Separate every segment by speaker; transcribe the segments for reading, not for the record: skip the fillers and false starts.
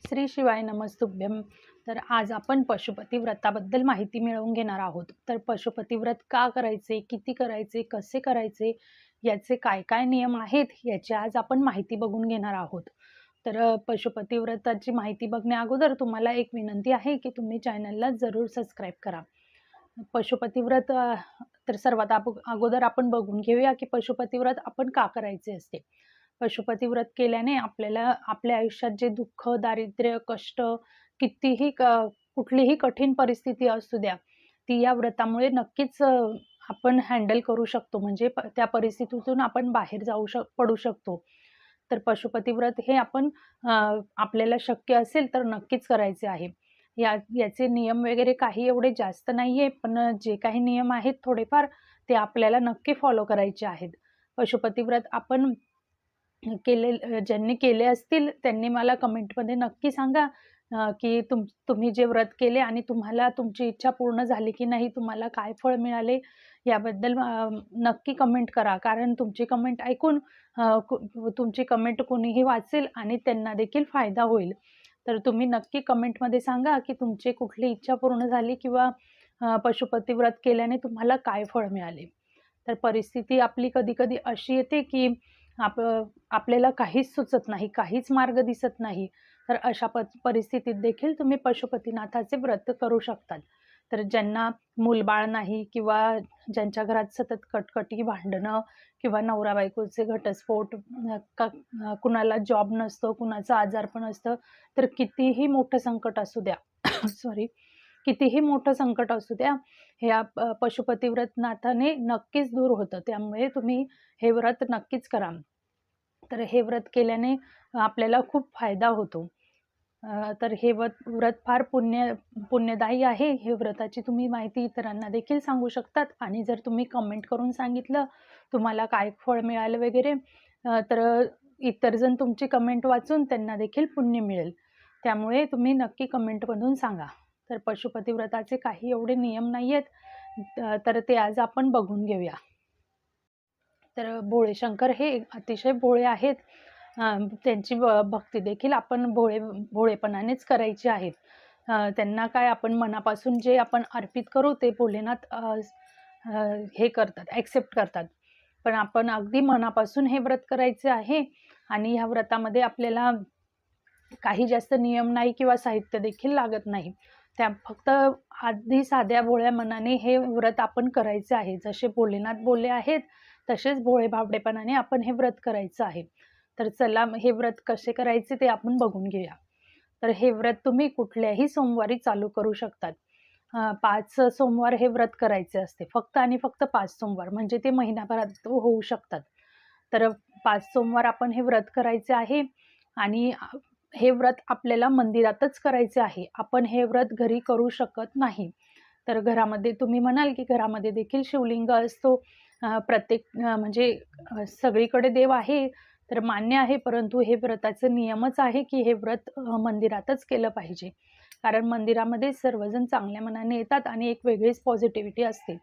Speaker 1: श्री शिवाय नमस्तुभ्यं. तर आज आपण पशुपती व्रताबद्दल माहिती मिळवून घेणार आहोत. तर पशुपती व्रत का करायचे, किती करायचे, कसे करायचे, याचे काय काय नियम आहेत, याची आज आपण माहिती बघून घेणार आहोत. तर पशुपती व्रताची माहिती बघण्या अगोदर तुम्हाला एक विनंती आहे की तुम्ही चॅनलला जरूर सबस्क्राईब करा. पशुपती व्रत तर सर्वात अगोदर आपण बघून घेऊया की पशुपती व्रत आपण का करायचे असते. पशुपती व्रत केल्याने आपल्याला आपल्या आयुष्यात जे दुःख, दारिद्र्य, कष्ट, कितीही कुठलीही कठीण परिस्थिती असू द्या, ती या व्रतामुळे नक्कीच आपण हँडल करू शकतो. म्हणजे त्या परिस्थितीतून आपण बाहेर पडू शकतो. तर पशुपती व्रत हे आपण आपल्याला शक्य असेल तर नक्कीच करायचे आहे. याचे नियम वगैरे काही एवढे जास्त नाहीये, पण जे काही नियम आहेत थोडेफार ते आपल्याला नक्की फॉलो करायचे आहेत. पशुपती व्रत आपण ज्यांनी केले असतील त्यांनी मला कमेंटमध्ये नक्की सांगा की तुम्ही जे व्रत केले आणि तुम्हाला तुमची इच्छा पूर्ण झाली की नाही, तुम्हाला काय फळ मिळाले याबद्दल नक्की कमेंट करा. कारण तुमची कमेंट ऐकून तुमची कमेंट कोणीही वाचेल आणि त्यांना देखील फायदा होईल. तर तुम्ही नक्की कमेंटमध्ये सांगा की तुमची कुठली इच्छा पूर्ण झाली किंवा पशुपती व्रत केल्याने तुम्हाला काय फळ मिळाले. तर परिस्थिती आपली कधी-कधी अशी येते की आपल्याला काहीच सुचत नाही, काहीच मार्ग दिसत नाही. तर अशा परिस्थितीत देखील तुम्ही पशुपतीनाथाचे व्रत करू शकतात. तर ज्यांना मूलबाळ नाही किंवा ज्यांच्या घरात सतत कटकटी, भांडणं किंवा नवरा-बायकोचे घटस्फोट, कुणाला जॉब नसतो, कुणाचं आजारपण असतं, तर कितीही मोठं संकट असू द्या सॉरी कितीही मोठं संकट असू द्या, ह्या पशुपती व्रतनाथाने नक्कीच दूर होतं. त्यामुळे तुम्ही हे व्रत नक्कीच करा. तर हे व्रत केल्याने आपल्याला खूप फायदा होतो. तर हे व्रत फार पुण्यदायी आहे. हे व्रताची तुम्ही माहिती इतरांना देखील सांगू शकतात आणि जर तुम्ही कमेंट करून सांगितलं तुम्हाला काय फळ मिळालं वगैरे, तर इतर जण तुमची कमेंट वाचून त्यांना देखील पुण्य मिळेल. त्यामुळे तुम्ही नक्की कमेंटमधून सांगा. तर पशुपती व्रताचे काही एवढे नियम नाही आहेत, तर ते आज आपण बघून घेऊया. तर भोळे शंकर हे अतिशय भोळे आहेत. त्यांची भक्ती देखील आपण भोळेपणानेच करायची आहे. त्यांना काय आपण मनापासून जे आपण अर्पित करू ते भोलेनाथ हे करतात, ॲक्सेप्ट करतात. पण आपण अगदी मनापासून हे व्रत करायचे आहे आणि ह्या व्रतामध्ये आपल्याला काही जास्त नियम नाही किंवा साहित्य देखील लागत नाही. फक्त अगदी साध्या भोळ्या मनाने हे व्रत आपण करायचे आहे. जसे भोलेनाथ बोलले आहेत तसेच भोळे-भाबडेपणाने आपण हे व्रत करायचं आहे. तर चला हे व्रत कसे करायचे ते आपण बघून घेऊया. तर हे व्रत तुम्ही कुठल्याही सोमवारी चालू करू शकतात. 5 सोमवार हे व्रत करायचे असते. फक्त आणि फक्त 5 सोमवार, म्हणजे ते महिनाभरात होऊ शकतात. तर 5 सोमवार आपण हे व्रत करायचे आहे आणि हे व्रत आपल्याला मंदिरातच करायचे आहे. आपण हे व्रत घरी करू शकत नाही. तर घरामध्ये तुम्ही म्हणाल की घरामध्ये देखील शिवलिंग असतो, प्रत्येक म्हणजे सगळीकडे देव आहे, तर मान्य आहे. परंतु हे व्रताचं नियमच आहे की हे व्रत मंदिरातच केलं पाहिजे. कारण मंदिरामध्ये सर्वजण चांगल्या मनाने येतात आणि एक वेगळीच पॉझिटिव्हिटी असते.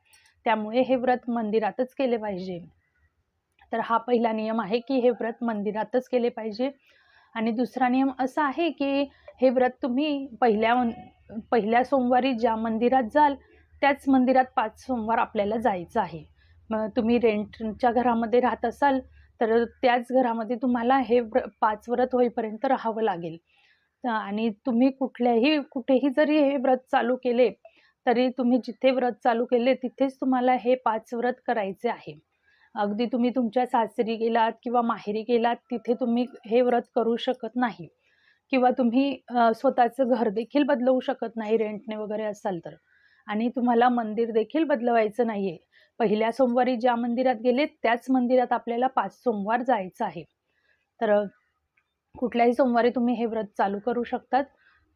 Speaker 1: त्यामुळे हे व्रत मंदिरातच केले पाहिजे. तर हा पहिला नियम आहे की हे व्रत मंदिरातच केले पाहिजे. आणि दुसरा नियम असा आहे की हे व्रत तुम्ही पहिल्या सोमवारी ज्या मंदिरात जाल त्याच मंदिरात 5 सोमवार आपल्याला जायचं आहे. मग तुम्ही रेंटच्या घरामध्ये राहत असाल तर त्याच घरामध्ये तुम्हाला हे 5 व्रत होईपर्यंत राहावं लागेल. आणि तुम्ही कुठेही जरी हे व्रत चालू केले तरी तुम्ही जिथे व्रत चालू केले तिथेच तुम्हाला हे 5 व्रत करायचे आहे. अगदी तुम्ही तुमच्या सासरी गेलात किंवा माहेरी गेलात तिथे तुम्ही हे व्रत करू शकत नाही किंवा तुम्ही स्वतःचं घर देखील बदलवू शकत नाही रेंटने वगैरे असाल तर. आणि तुम्हाला मंदिर देखील बदलवायचं नाहीये. पहिल्या सोमवारी ज्या मंदिरात गेले त्याच मंदिरात आपल्याला 5 सोमवार जायचं आहे. तर कुठल्याही सोमवारी तुम्ही हे व्रत चालू करू शकतात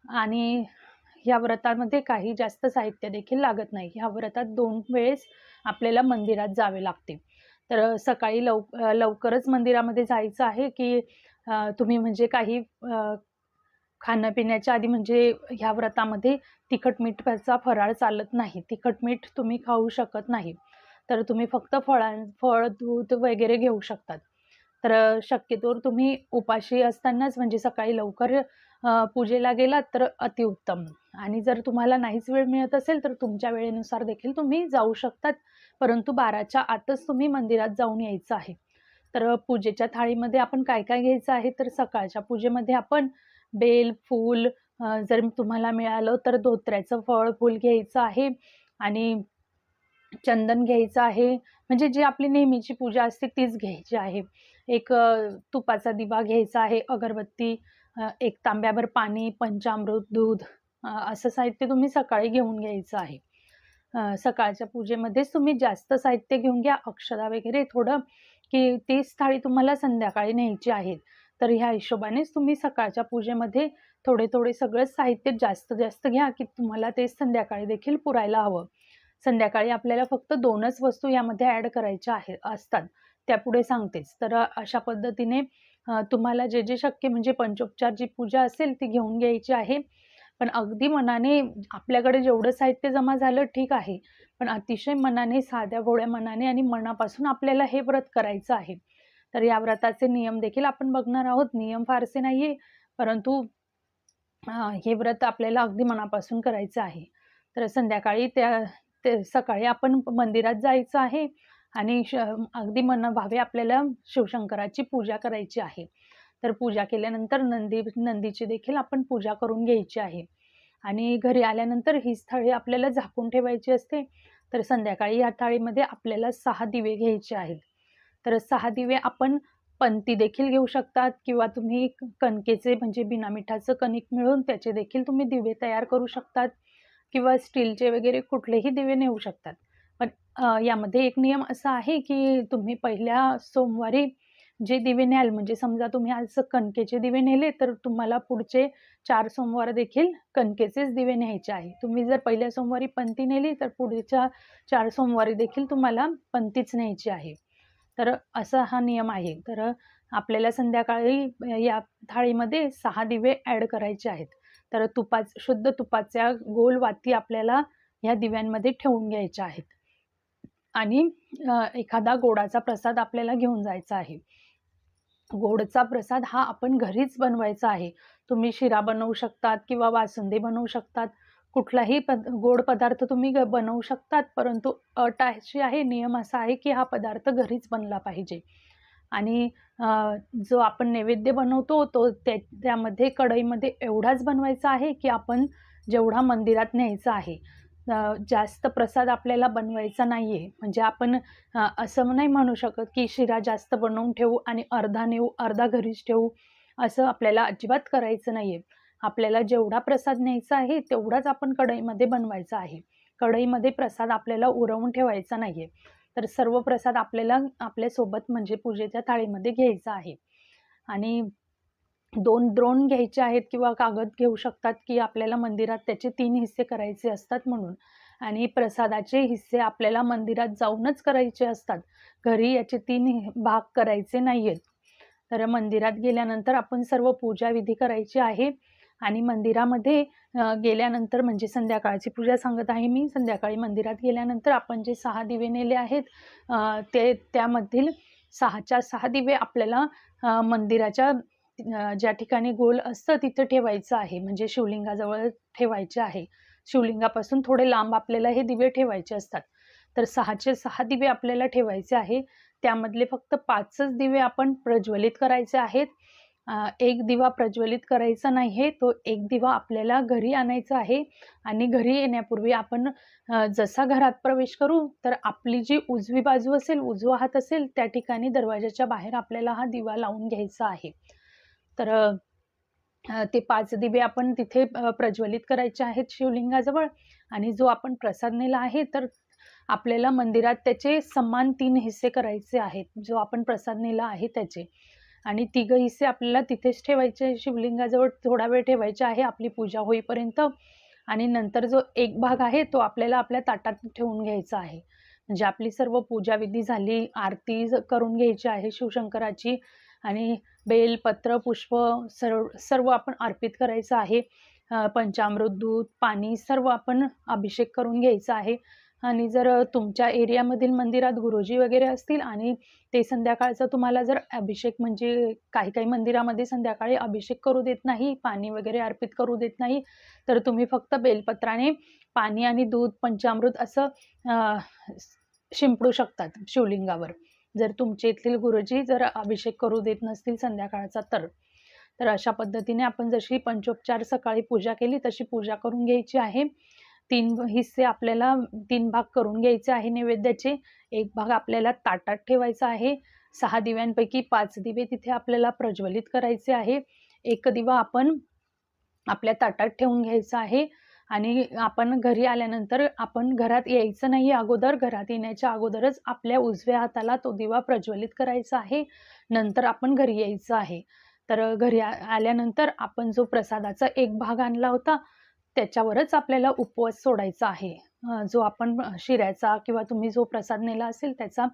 Speaker 1: आणि ह्या व्रतामध्ये काही जास्त साहित्य देखील लागत नाही. ह्या व्रतात 2 वेळेस आपल्याला मंदिरात जावे लागते. तर सकाळी लवकरच मंदिरामध्ये जायचं आहे की तुम्ही म्हणजे काही खाण्यापिण्याच्या आधी, म्हणजे ह्या व्रतामध्ये तिखट-मीठाचा फराळ चालत नाही. तिखट-मीठ तुम्ही खाऊ शकत नाही. तर तुम्ही फक्त फळ, दूध वगैरे घेऊ शकतात. तर शक्यतोवर तुम्ही उपाशी असतानाच म्हणजे सकाळी लवकर पूजेला गेलात तर अतिउत्तम. आणि जर तुम्हाला नाहीच वेळ मिळत असेल तर तुमच्या वेळेनुसार देखील तुम्ही जाऊ शकतात. परंतु 12च्या आतच तुम्ही मंदिरात जाऊन यायचं आहे. तर पूजेच्या थाळीमध्ये आपण काय-काय घ्यायचं आहे, तर सकाळच्या पूजेमध्ये आपण बेल, फूल, जर तुम्हाला मिळालं तर धोत्र्याचं फळ, फूल घ्यायचं आहे आणि चंदन घ्यायचं आहे. म्हणजे जी आपली नेहमीची पूजा असते तीच घ्यायची आहे. एक तुपाचा दिवा घ्यायचा आहे, अगरबत्ती, एक तांब्याभर पाणी, पंचामृत, दूध, असं साहित्य तुम्ही सकाळी घेऊन घ्यायचं आहे. सकाळच्या पूजेमध्येच तुम्ही जास्त साहित्य घेऊन घ्या, अक्षता वगैरे थोडं, की तीच थाळी तुम्हाला संध्याकाळी न्यायची आहे. तर ह्या हिशोबानेच तुम्ही सकाळच्या पूजेमध्ये थोडे-थोडे सगळंच साहित्य जास्त-जास्त घ्या, की तुम्हाला ते संध्याकाळी देखील पुरायला हवं. संध्याकाळी आपल्याला फक्त 2च वस्तू यामध्ये ॲड करायच्या असतात. त्यापुढे सांगतेच. तर अशा पद्धतीने तुम्हाला जे शक्य म्हणजे पंचोपचार जी पूजा असेल ती घेऊन घ्यायची आहे. पण अगदी मनाने आपल्याकडे जेवढं साहित्य जमा झालं ठीक आहे. पण अतिशय मनाने, साध्या भोळ्या मनाने आणि मनापासून आपल्याला हे व्रत करायचं आहे. तर या व्रताचे नियम देखील आपण बघणार आहोत. नियम फारसे नाहीये, परंतु हे व्रत आपल्याला अगदी मनापासून करायचं आहे. तर संध्याकाळी ते सकाळी आपण मंदिरात जायचं आहे आणि अगदी मनभावे आपल्याला शिवशंकराची पूजा करायची आहे. तर पूजा केल्यानंतर नंदीची देखील आपण पूजा करून घ्यायची आहे. आणि घरी आल्यानंतर हीच थाळी आपल्याला झाकून ठेवायची असते. तर संध्याकाळी या थाळीमध्ये आपल्याला 6 दिवे घ्यायचे आहेत. तर 6 दिवे आपण पंती देखील घेऊ शकतात किंवा तुम्ही कणकेचे म्हणजे बिना मिठाचं कणिक मिळून त्याचे देखील तुम्ही दिवे तयार करू शकतात किंवा स्टीलचे वगैरे कुठलेही दिवे नेऊ शकतात. पण यामध्ये एक नियम असा आहे, की तुम्ही पहिल्या सोमवारी जे दिवे न्याल म्हणजे समजा तुम्ही आज कणकेचे दिवे नेले, तर तुम्हाला पुढचे 4 सोमवार देखील कणकेचेच दिवे न्यायचे आहे. तुम्ही जर पहिल्या सोमवारी पंती नेली, तर पुढच्या 4 सोमवारी देखील तुम्हाला पंतीच न्यायची आहे. तर असा हा नियम आहे. तर आपल्याला संध्याकाळी या थाळीमध्ये 6 दिवे ॲड करायचे आहेत. तर शुद्ध तुपाच्या गोल वाती आपल्याला ह्या दिव्यांमध्ये ठेवून घ्यायच्या आहेत. आणि एखादा गोडाचा प्रसाद आपल्याला घेऊन जायचा आहे. गोडचा प्रसाद हा आपण घरीच बनवायचा आहे. तुम्ही शिरा बनवू शकतात किंवा बासुंदी बनवू शकतात. कुठलाही गोड पदार्थ तुम्ही बनवू शकतात. परंतु अट अशी आहे, नियम असा आहे, की हा पदार्थ घरीच बनला पाहिजे. आणि जो आपण नैवेद्य बनवतो तो त्यामध्ये कढईमध्ये एवढाच बनवायचा आहे, की आपण जेवढा मंदिरात न्यायचा आहे. जास्त प्रसाद आपल्याला बनवायचा नाहीये. म्हणजे आपण असं नाही म्हणू शकत, की शिरा जास्त बनवून ठेवू आणि अर्धा नेऊ, अर्धा घरीच ठेवू, असं आपल्याला अजिबात करायचं नाहीये. आपल्याला जेवढा प्रसाद न्यायचा आहे, तेवढाच आपण कढईमध्ये बनवायचा आहे. कढईमध्ये प्रसाद आपल्याला उरवून ठेवायचा नाहीये. तर सर्व प्रसाद आपल्याला आपल्यासोबत म्हणजे पूजेच्या थाळीमध्ये घ्यायचा आहे. आणि 2 द्रोण घ्यायचे आहेत किंवा कागद घेऊ शकतात, की आपल्याला मंदिरात त्याचे 3 हिस्से करायचे असतात म्हणून. आणि प्रसादाचे हिस्से आपल्याला मंदिरात जाऊनच करायचे असतात. घरी याचे 3 भाग करायचे नाहीयेत. तर मंदिरात गेल्यानंतर आपण सर्व पूजाविधी करायची आहे आणि मंदिरामध्ये गेल्यानंतर म्हणजे संध्याकाळची पूजा सांगत आहे मी. संध्याकाळी मंदिरात गेल्यानंतर आपण जे 6 दिवे नेले आहेत, त्यामधील 6च्या 6 दिवे आपल्याला मंदिराच्या ज्या ठिकाणी गोल असतं तिथं ठेवायचं आहे. म्हणजे शिवलिंगाजवळ ठेवायचे आहे. शिवलिंगापासून थोडे लांब आपल्याला हे दिवे ठेवायचे असतात. तर 6चे 6 दिवे आपल्याला ठेवायचे आहे. त्यामधले फक्त 5च दिवे आपण प्रज्वलित करायचे आहेत. एक दिवा प्रज्वलित करायचा नाहीये. तो एक दिवा आपल्याला घरी आणायचा आहे आणि घरी येण्यापूर्वी आपण जसा घरात प्रवेश करू, तर आपली जी उजवी बाजू असेल, उजवा हात असेल, त्या ठिकाणी दरवाजाच्या बाहेर आपल्याला हा दिवा लावून घ्यायचा आहे. तर ते 5 दिवे आपण तिथे प्रज्वलित करायचे आहेत शिवलिंगाजवळ. आणि जो आपण प्रसाद नेला आहे, तर आपल्याला मंदिरात त्याचे समान 3 हिस्से करायचे आहेत. जो आपण प्रसाद नेला आहे त्याचे. आणि 3 हिस्से आपल्याला तिथेच ठेवायचे, शिवलिंगाजवळ थोडा वेळ ठेवायचे आहे आपली पूजा होईपर्यंत. आणि नंतर जो एक भाग आहे तो आपल्याला आपल्या ताटात ठेवून घ्यायचा आहे. म्हणजे आपली सर्व पूजाविधी झाली, आरती करून घ्यायची आहे शिवशंकराची आणि बेल, पत्र, पुष्प सर्व आपण अर्पित करायचं आहे. पंचामृत, दूध, पाणी सर्व आपण अभिषेक करून घ्यायचा आहे. आणि जर तुमच्या एरियामधील मंदिरात गुरुजी वगैरे असतील आणि ते संध्याकाळचा तुम्हाला जर अभिषेक म्हणजे काही मंदिरामध्ये संध्याकाळी अभिषेक करू देत नाही, पाणी वगैरे अर्पित करू देत नाही, तर तुम्ही फक्त बेलपत्राने पाणी आणि दूध, पंचामृत असं शिंपडू शकतात शिवलिंगावर. जर तुमचे इथले गुरुजी जर अभिषेक करू देत नसतील संध्याकाळचा तर अशा पद्धतीने आपण जशी पंचोपचार सकाळी पूजा केली तशी पूजा करून घ्यायची आहे. 3 हिस्से आपल्याला 3 भाग करून घ्यायचे आहे नैवेद्याचे. एक भाग आपल्याला ताटात ठेवायचा आहे. 6 दिव्यांपैकी 5 दिवे तिथे आपल्याला प्रज्वलित करायचे आहे. एक दिवा आपण आपल्या ताटात ठेवून घ्यायचा आहे आणि आपण घरी आल्यानंतर आपण घरात यायचं नाही अगोदर. घरात येण्याच्या अगोदरच आपल्या उजव्या हाताला तो दिवा प्रज्वलित करायचा आहे. नंतर आपण घरी यायचं आहे. तर घरी आल्यानंतर आपण जो प्रसादाचा एक भाग आणला होता त्याच्यावरच आपल्याला उपवास सोडायचा आहे. जो आपण शिऱ्याचा किंवा तुम्ही जो प्रसाद नेला असेल त्याचा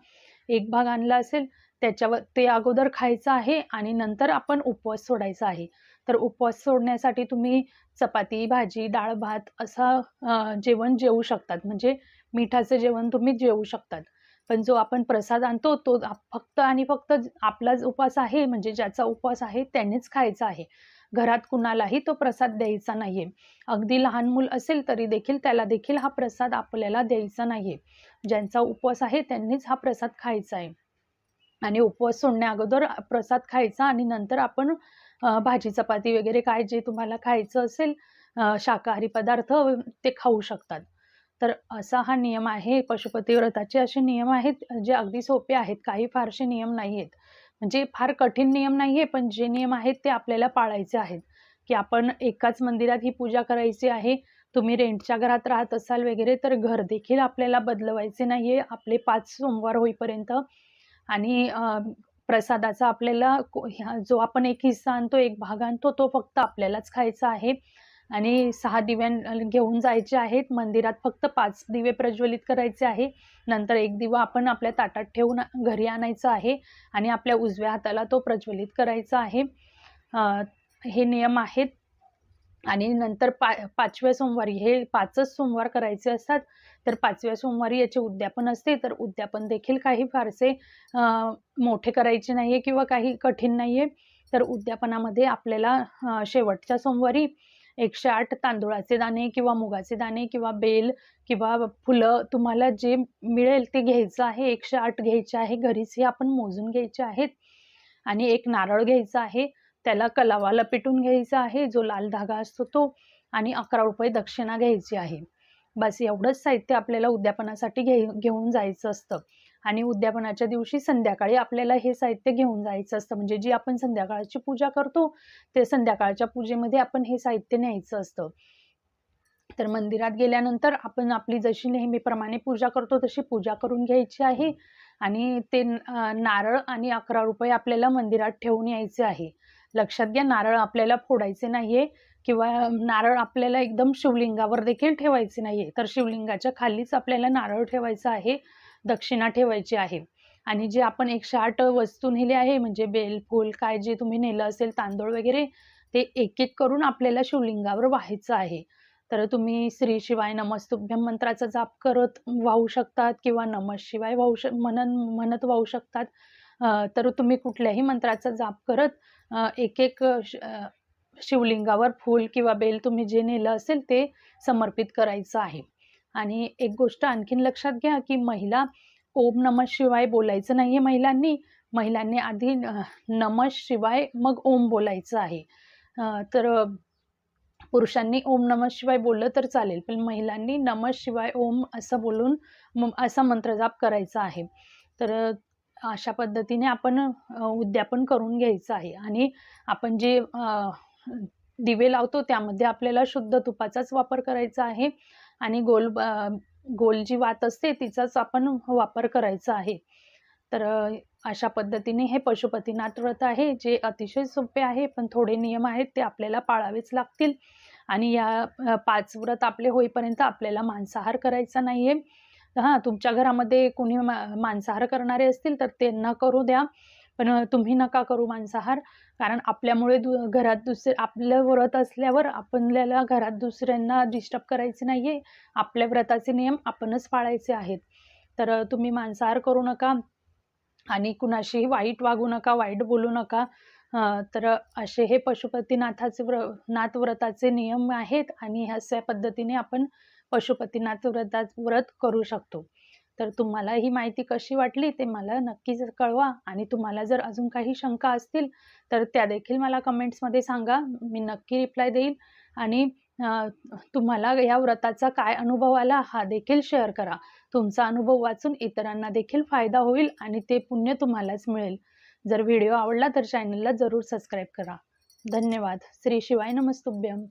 Speaker 1: एक भाग आणला असेल त्याच्यावर ते अगोदर खायचं आहे आणि नंतर आपण उपवास सोडायचा आहे. तर उपवास सोडण्यासाठी तुम्ही चपाती, भाजी, डाळ, भात असं जेवण जेवू शकतात. म्हणजे मिठाचं जेवण तुम्ही जेवू शकतात. पण जो आपण प्रसाद आणतो तो फक्त आणि फक्त आपलाच उपवास आहे म्हणजे ज्याचा उपवास आहे त्यानेच खायचा आहे. घरात कुणालाही तो प्रसाद द्यायचा नाहीये. अगदी लहान मूल असेल तरी देखील त्याला देखील हा प्रसाद आपल्याला द्यायचा नाहीये. ज्यांचा उपवास आहे त्यांनीच हा प्रसाद खायचा आहे. आणि उपवास सोडण्या अगोदर प्रसाद खायचा आणि नंतर आपण भाजी चपाती वगैरे काय जे तुम्हाला खायचं असेल शाकाहारी पदार्थ ते खाऊ शकतात. तर असा हा नियम आहे. पशुपती व्रताचे असे नियम आहेत जे अगदी सोपे आहेत. काही फारसे नियम नाही आहेत. म्हणजे फार कठीण नियम नाहीये, पण जे नियम आहेत ते आपल्याला पाळायचे आहेत. की आपण एकाच मंदिरात ही पूजा करायची आहे. तुम्ही रेंटच्या घरात राहत असाल वगैरे तर घर देखील आपल्याला बदलवायचे नाहीये आपले 5 सोमवार होईपर्यंत. आणि प्रसादाचा आपल्याला जो आपण एक हिस्सा आणतो, एक भाग आणतो तो फक्त आपल्यालाच खायचा आहे. आणि 6 घेऊन जायचे आहेत. मंदिरात फक्त 5 दिवे प्रज्वलित करायचे आहे. नंतर एक दिवा आपण आपल्या ताटात ठेवून घरी आणायचा आहे आणि आपल्या उजव्या हाताला तो प्रज्वलित करायचा आहे. हे नियम आहेत. आणि नंतर 5व्या सोमवारी हे 5च सोमवार करायचे असतात. तर 5व्या सोमवारी याचे उद्यापन असते. तर उद्यापन देखील काही फारसे मोठे करायचे नाहीये किंवा काही कठीण नाहीये. तर उद्यापनामध्ये आपल्याला शेवटच्या सोमवारी 108 तांदूळाचे दाणे किंवा मुगाचे दाणे किंवा बेल किंवा फुलं तुम्हाला जे मिळेल ते घ्यायचं आहे. 108 घ्यायचे आहे. घरीच हे आपण मोजून घ्यायचे आहेत. आणि एक नारळ घ्यायचा आहे. त्याला कलावा लपेटून घ्यायचा आहे. जो लाल धागा असतो तो आणि 11 रुपये दक्षिणा घ्यायची आहे. बस एवढंच साहित्य आपल्याला उद्यापनासाठी घेऊन जायचं असतं. आणि उद्यापनाच्या दिवशी संध्याकाळी आपल्याला हे साहित्य घेऊन जायचं असतं. म्हणजे जी आपण संध्याकाळची पूजा करतो ते संध्याकाळच्या पूजेमध्ये आपण हे साहित्य न्यायचं असतं. तर मंदिरात गेल्यानंतर आपण आपली जशी नेहमीप्रमाणे पूजा करतो तशी पूजा करून घ्यायची आहे. आणि ते नारळ आणि 11 रुपये आपल्याला मंदिरात ठेवून यायचे आहे. लक्षात घ्या, नारळ आपल्याला फोडायचे नाहीये किंवा नारळ आपल्याला एकदम शिवलिंगावर देखील ठेवायचे नाहीये. तर शिवलिंगाच्या खालीच आपल्याला नारळ ठेवायचा आहे, दक्षिणा ठेवायची आहे. आणि जे आपण 108 वस्तू नेले आहे म्हणजे बेल, फूल काय जे तुम्ही नेलं असेल तांदूळ वगैरे ते एक करून आपल्याला शिवलिंगावर वाहायचं आहे. तर तुम्ही श्री शिवाय नमस्तुभ्यं मंत्राचा जाप करत वाहू शकतात किंवा नमः शिवाय म्हणत वाहू शकतात. तर तुम्ही कुठल्याही मंत्राचा जाप करत एक शिवलिंगावर फूल किंवा बेल तुम्ही जे नेलं असेल ते समर्पित करायचं आहे. आणि एक गोष्ट आणखीन लक्षात घ्या की महिला ओम नमः शिवाय बोलायचं नाहीये. महिलांनी आधी नमः शिवाय मग ओम बोलायचं आहे. तर पुरुषांनी ओम नमः शिवाय बोललं तर चालेल, पण महिलांनी नमः शिवाय ओम असं बोलून असा मंत्रजाप करायचा आहे. तर अशा पद्धतीने आपण उद्यापन करून घ्यायचं आहे. आणि आपण जे दिवे लावतो त्यामध्ये आपल्याला शुद्ध तुपाचाच वापर करायचा आहे आणि गोल जी वात असते तिचाच आपण वापर करायचा आहे. तर अशा पद्धतीने हे पशुपतीनाथ व्रत आहे जे अतिशय सोपे आहे, पण थोडे नियम आहेत ते आपल्याला पाळावेच लागतील. आणि या 5 व्रत आपले होईपर्यंत आपल्याला मांसाहार करायचा नाहीये. हां, तुमच्या घरामध्ये कोणी मांसाहार करणारे असतील तर त्यांना करू द्या. पण तुम्ही नका करू मांसाहार. कारण आपल्यामुळे घरात आपलं व्रत असल्यावर आपल्याला घरात दुसऱ्यांना डिस्टर्ब करायचे नाहीये. आपल्या व्रताचे नियम आपणच पाळायचे आहेत. तर तुम्ही मांसाहार करू नका आणि कुणाशीही वाईट वागू नका, वाईट बोलू नका. तर असे हे पशुपतीनाथाचे नाथ व्रताचे नियम आहेत आणि अशा पद्धतीने आपण पशुपतीनाथ व्रत करू शकतो. तर तुम्हाला ही माहिती कशी वाटली ते मला नक्कीच कळवा आणि तुम्हाला जर अजून काही शंका असतील तर त्या देखील मला कमेंट्समध्ये सांगा. मी नक्की रिप्लाय देईल आणि तुम्हाला या व्रताचा काय अनुभव आला हा देखील शेअर करा. तुमचा अनुभव वाचून इतरांना देखील फायदा होईल आणि ते पुण्य तुम्हालाच मिळेल. जर व्हिडिओ आवडला तर चॅनलला जरूर सबस्क्राईब करा. धन्यवाद. श्री शिवाय नमस्तुभ्यं.